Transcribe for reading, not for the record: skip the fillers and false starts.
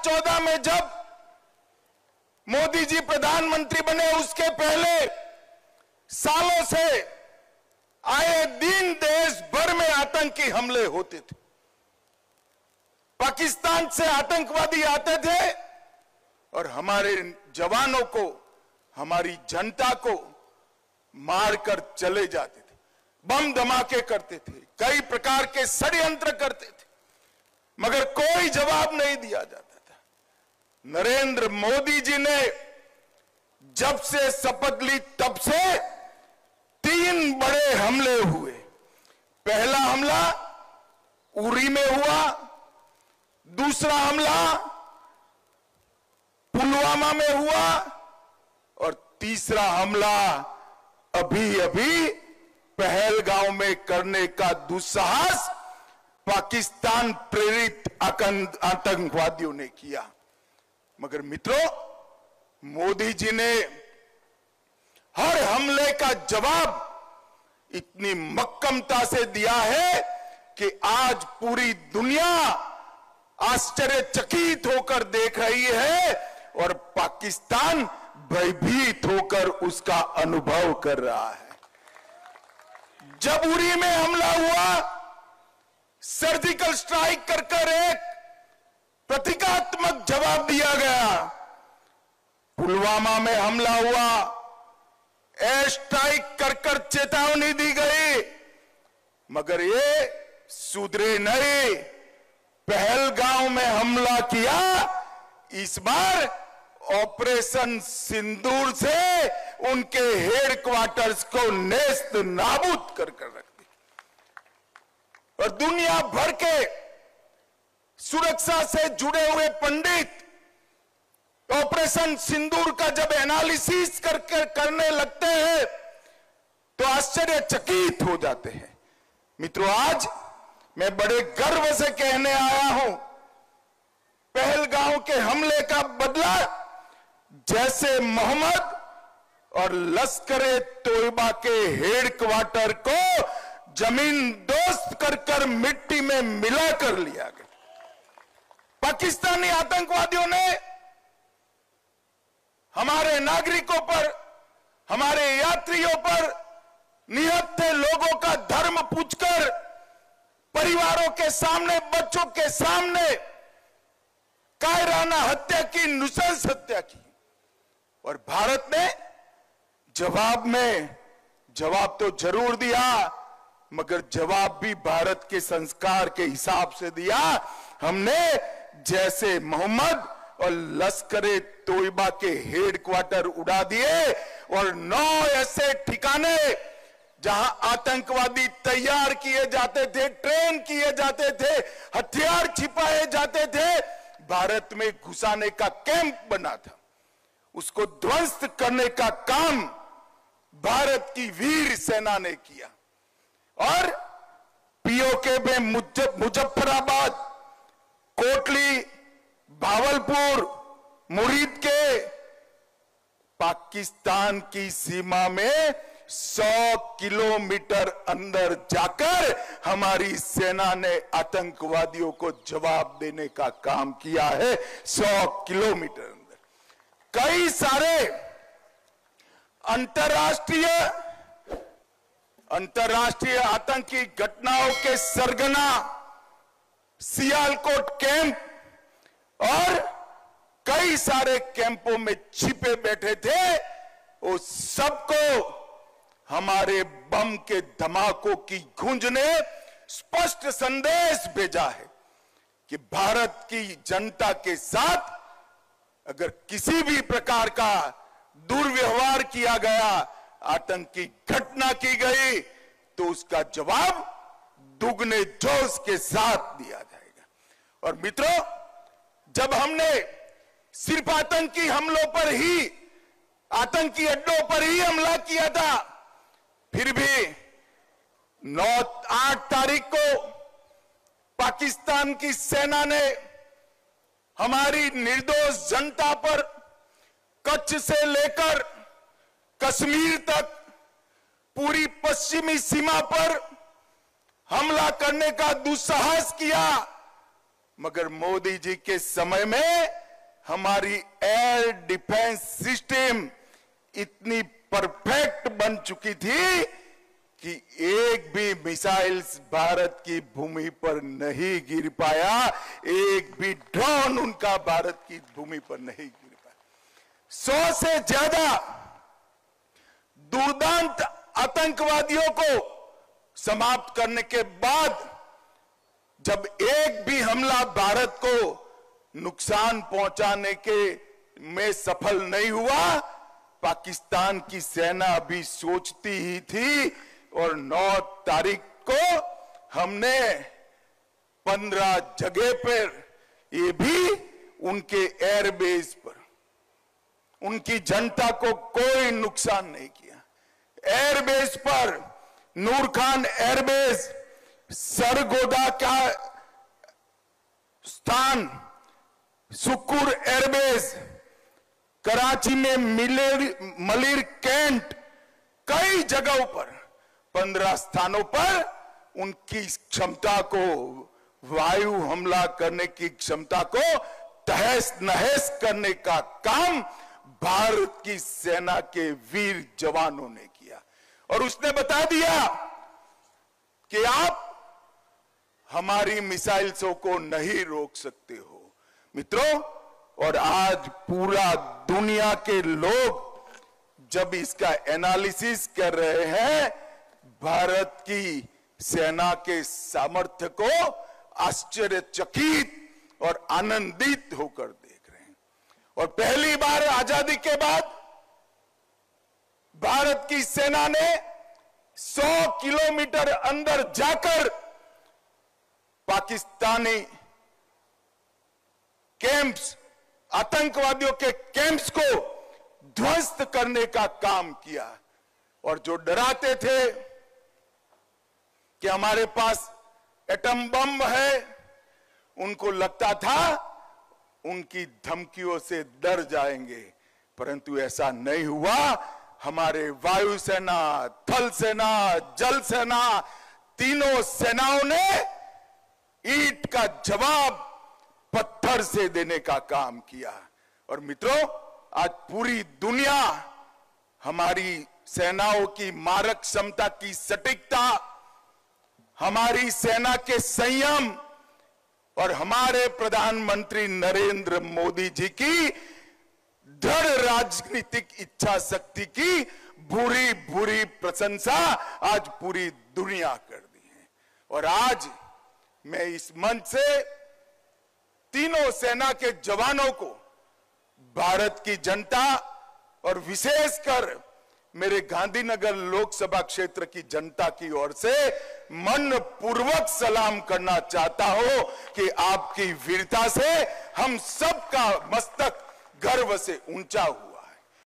2014 में जब मोदी जी प्रधानमंत्री बने, उसके पहले सालों से आए दिन देश भर में आतंकी हमले होते थे। पाकिस्तान से आतंकवादी आते थे और हमारे जवानों को, हमारी जनता को मारकर चले जाते थे, बम धमाके करते थे, कई प्रकार के षड्यंत्र करते थे, मगर कोई जवाब नहीं दिया जाता था। नरेंद्र मोदी जी ने जब से शपथ ली तब से 3 बड़े हमले हुए। पहला हमला उरी में हुआ, दूसरा हमला पुलवामा में हुआ और तीसरा हमला अभी अभी पहलगांव में करने का दुस्साहस पाकिस्तान प्रेरित आतंकवादियों ने किया। मगर मित्रों, मोदी जी ने हर हमले का जवाब इतनी मक्कमता से दिया है कि आज पूरी दुनिया आश्चर्यचकित होकर देख रही है और पाकिस्तान भयभीत होकर उसका अनुभव कर रहा है। जब उरी में हमला हुआ, सर्जिकल स्ट्राइक कर एक प्रतीकात्मक जवाब दिया गया। पुलवामा में हमला हुआ, एयर स्ट्राइक कर चेतावनी दी गई, मगर ये सुधरे नहीं। पहलगांव में हमला किया, इस बार ऑपरेशन सिंदूर से उनके हेडक्वार्टर्स को नेस्त नाबूद कर रख दी। और दुनिया भर के सुरक्षा से जुड़े हुए पंडित ऑपरेशन सिंदूर का जब एनालिसिस करने लगते हैं तो आश्चर्यचकित हो जाते हैं। मित्रों, आज मैं बड़े गर्व से कहने आया हूं, पहलगांव के हमले का बदला जैसे मोहम्मद और लश्कर-ए तोयबा के हेडक्वार्टर को जमीन दोस्त कर मिट्टी में मिला कर लिया गया। पाकिस्तानी आतंकवादियों ने हमारे नागरिकों पर, हमारे यात्रियों पर, निहत्थे लोगों का धर्म पूछकर, परिवारों के सामने, बच्चों के सामने कायराना हत्या की, नृशंस हत्या की। और भारत ने जवाब तो जरूर दिया, मगर जवाब भी भारत के संस्कार के हिसाब से दिया। हमने जैसे मोहम्मद और लश्कर-ए तोयबा के हेडक्वार्टर उड़ा दिए और 9 ऐसे ठिकाने जहां आतंकवादी तैयार किए जाते थे, ट्रेन किए जाते थे, हथियार छिपाए जाते थे, भारत में घुसाने का कैंप बना था, उसको ध्वस्त करने का काम भारत की वीर सेना ने किया। और पीओके में मुजफ्फराबाद, कोटली, भावलपुर, मुरीद के पाकिस्तान की सीमा में 100 किलोमीटर अंदर जाकर हमारी सेना ने आतंकवादियों को जवाब देने का काम किया है। 100 किलोमीटर अंदर कई सारे अंतरराष्ट्रीय आतंकी घटनाओं के सरगना सियालकोट कैंप और कई सारे कैंपों में छिपे बैठे थे, वो सबको हमारे बम के धमाकों की गूंज ने स्पष्ट संदेश भेजा है कि भारत की जनता के साथ अगर किसी भी प्रकार का दुर्व्यवहार किया गया, आतंकी घटना की गई, तो उसका जवाब दुगने जोश के साथ दिया जाएगा। और मित्रों, जब हमने सिर्फ आतंकी हमलों पर ही, आतंकी अड्डों पर ही हमला किया था, फिर भी 8 तारीख को पाकिस्तान की सेना ने हमारी निर्दोष जनता पर कच्छ से लेकर कश्मीर तक पूरी पश्चिमी सीमा पर हमला करने का दुस्साहस किया। मगर मोदी जी के समय में हमारी एयर डिफेंस सिस्टम इतनी परफेक्ट बन चुकी थी कि एक भी मिसाइल्स भारत की भूमि पर नहीं गिर पाया, एक भी ड्रोन उनका भारत की भूमि पर नहीं गिर पाया। 100 से ज्यादा दुर्दांत आतंकवादियों को समाप्त करने के बाद जब एक भी हमला भारत को नुकसान पहुंचाने के में सफल नहीं हुआ, पाकिस्तान की सेना अभी सोचती ही थी। और 9 तारीख को हमने 15 जगह पर, ये भी उनके एयरबेस पर, उनकी जनता को कोई नुकसान नहीं किया। एयरबेस पर नूर खान एयरबेस, सरगोदा का स्थान, सुकुर एयरबेस, कराची में मलिर कैंट, कई जगहों पर 15 स्थानों पर उनकी क्षमता को, वायु हमला करने की क्षमता को तहस नहस करने का काम भारत की सेना के वीर जवानों ने किया। और उसने बता दिया कि आप हमारी मिसाइल्सों को नहीं रोक सकते हो। मित्रों, और आज पूरा दुनिया के लोग जब इसका एनालिसिस कर रहे हैं, भारत की सेना के सामर्थ्य को आश्चर्यचकित और आनंदित होकर देख रहे हैं। और पहली बार आजादी के बाद भारत की सेना ने 100 किलोमीटर अंदर जाकर पाकिस्तानी कैंप्स, आतंकवादियों के कैंप्स को ध्वस्त करने का काम किया। और जो डराते थे कि हमारे पास एटम बम है, उनको लगता था उनकी धमकियों से डर जाएंगे, परंतु ऐसा नहीं हुआ। हमारे वायुसेना, थल सेना, जल सेना, तीनों सेनाओं ने ईंट का जवाब पत्थर से देने का काम किया। और मित्रों, आज पूरी दुनिया हमारी सेनाओं की मारक क्षमता की सटीकता, हमारी सेना के संयम और हमारे प्रधानमंत्री नरेंद्र मोदी जी की दृढ़ राजनीतिक इच्छा शक्ति की बुरी बुरी प्रशंसा आज पूरी दुनिया कर दी है। और आज मैं इस मंच से तीनों सेना के जवानों को, भारत की जनता और विशेषकर मेरे गांधीनगर लोकसभा क्षेत्र की जनता की ओर से मन पूर्वक सलाम करना चाहता हूं कि आपकी वीरता से हम सबका मस्तक गर्व से ऊंचा हुआ।